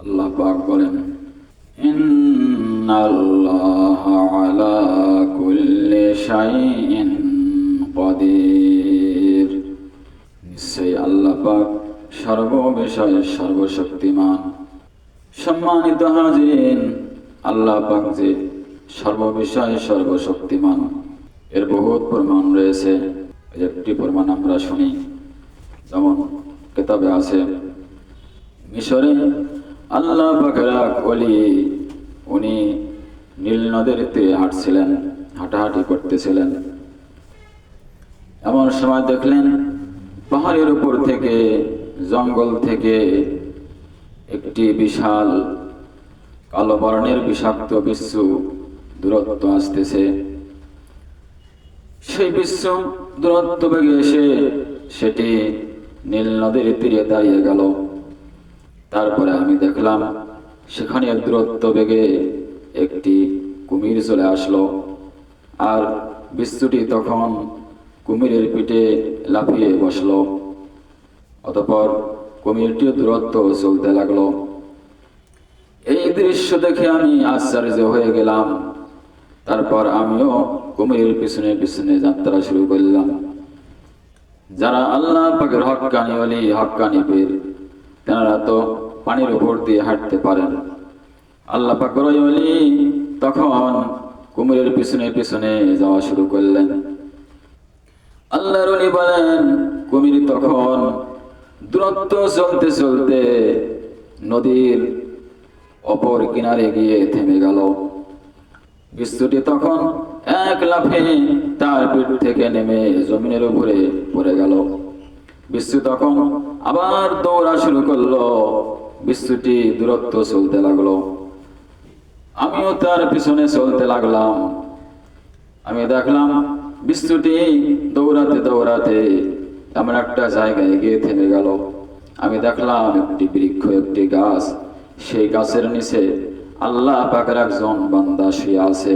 আল্লাহ পাক বলেন, ইন্নাল্লাহা আলা কুল্লি শাইইন কাদির। নিশ্চয়ই আল্লাহ পাক সর্ববিষয়ে সর্বশক্তিমান। সম্মানিত হাজিরিন, আল্লাহ পাক যে সর্ববিষয়ে সর্বশক্তিমান এর বহুত প্রমাণ রয়েছে। একটি প্রমাণ আমরা শুনি, যেমন কিতাবে আছে, মিশরে আল্লাহ পাকের এক ওলি, উনি নীল নদের তীরে হাঁটছিলেন, হাঁটাহাঁটি করতেছিলেন। এমন সময় দেখলেন পাহাড়ের উপর থেকে, জঙ্গল থেকে একটি বিশাল কালো বর্ণের বিষাক্ত বিচ্ছু দূরত্ব আসতেছে। সেই বিচ্ছু দূরত্ব বেগে এসে সেটি নীল নদীর তীরে দাঁড়িয়ে গেল। তারপরে আমি দেখলাম সেখানে দূরত্ব বেগে একটি কুমির চলে আসলো, আর বিচ্ছুটি তখন কুমিরের পিঠে লাফিয়ে বসলো। অতঃপর কুমিরটিও দূরত্ব চলতে লাগলো। এই দৃশ্য দেখে আমি আশ্চর্য হয়ে গেলাম। তারপর আমিও কুমিরের পিছনে পিছনে যাত্রা শুরু করলাম। যারা আল্লাহ পাকের হক্কানি ওলি, হক্কানি পীর, তেনারা তো পানির উপর দিয়ে হাঁটতে পারেন। আল্লাহ পাকের ওলি তখন কুমিরের পিছনে পিছনে যাওয়া শুরু করলেন। আল্লাহর ওলি বলেন, কুমির তখন দূরত্ব চলতে চলতে নদীর অপর কিনারে গিয়ে থেমে গেল। বিচ্ছুটি তখন এক লাফে তার পিঠ থেকে নেমে জমিনের উপরে পড়ে গেল। বিচ্ছু তখন আবার দৌড়া শুরু করলো। বিচ্ছুটি দূরত্ব চলতে লাগলো, আমিও তার পিছনে চলতে লাগলাম। আমি দেখলাম বিচ্ছুটি দৌড়াতে দৌড়াতে এমন একটা জায়গায় গিয়ে থেমে গেল। আমি দেখলাম একটি বৃক্ষ, একটি গাছ। সেই গাছের নিচে আল্লাহ পাকের একজন বান্দা শুয়ে আছে,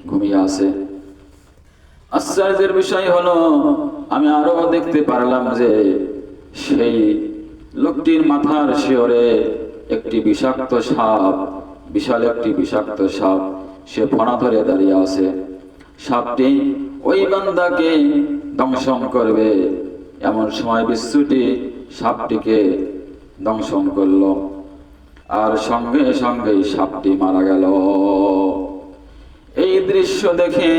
ঘুমিয়ে আছে। আশ্চর্যের বিষয় হলো, আমি আরো দেখতে পারলাম যে সেই লোকটির মাথার শিয়রে একটি বিষাক্ত সাপ, বিশাল একটি বিষাক্ত সাপ, সে ফণা ধরে দাঁড়িয়ে আছে। সাপটি ওই বান্দাকে দংশন করবে। এমন সময় বিচ্ছুটি সাপটিকে দংশন করলো, আর সঙ্গে সঙ্গে সাপটি মারা গেল। এই দৃশ্য দেখে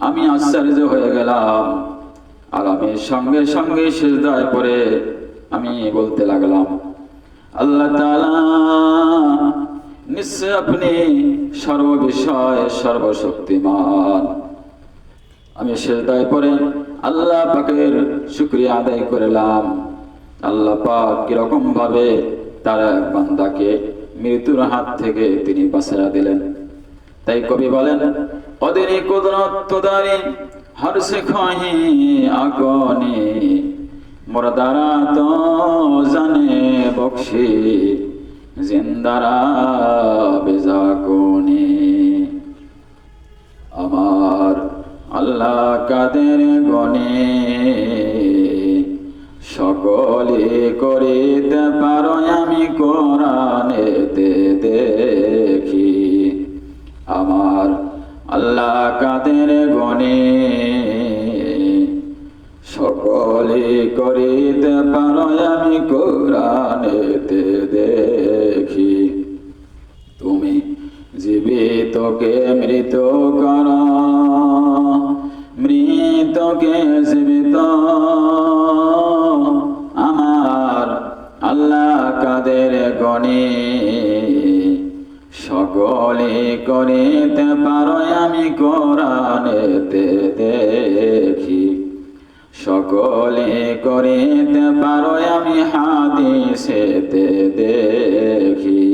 আমি আশ্চর্য হয়ে গেলাম, আর আমি সঙ্গে সঙ্গে সিজদায় পড়ে আমি বলতে লাগলাম, আল্লাহ তাআলা নিশ্চয় আপনি সর্ববিষয়ে সর্বশক্তিমান। আমি সিজদায় পড়ে আল্লাহ পাকের শুকরিয়া আদায় করলাম। আল্লাহ পাক কিরকম ভাবে তার বান্দাকে মৃত্যুর হাত থেকে তিনি বাঁচিয়ে দিলেন। তাই কবি বলেন, কদরে কুদরত তোদারি হর সে খহি আগনে, মুরদারা তো জানে বখশি জিন্দারা বেজা কোনে। আমার আল্লাহ কাদের গনে সকলে করিতে পারো, আমি কোরআনেতে দেখি। আমার আল্লাহ কাদের গনে সকলে করিতে পারো, আমি কোরআনেতে দেখি। তুমি জীবিতকে মৃত কর, মৃতকে জীবিত। আমার আল্লাহ কাদের গনে সকলে করিতে পারো, আমি কোরআনেতে দেখি। সকলে করিতে পারো, আমি হাদিসেতে দেখি।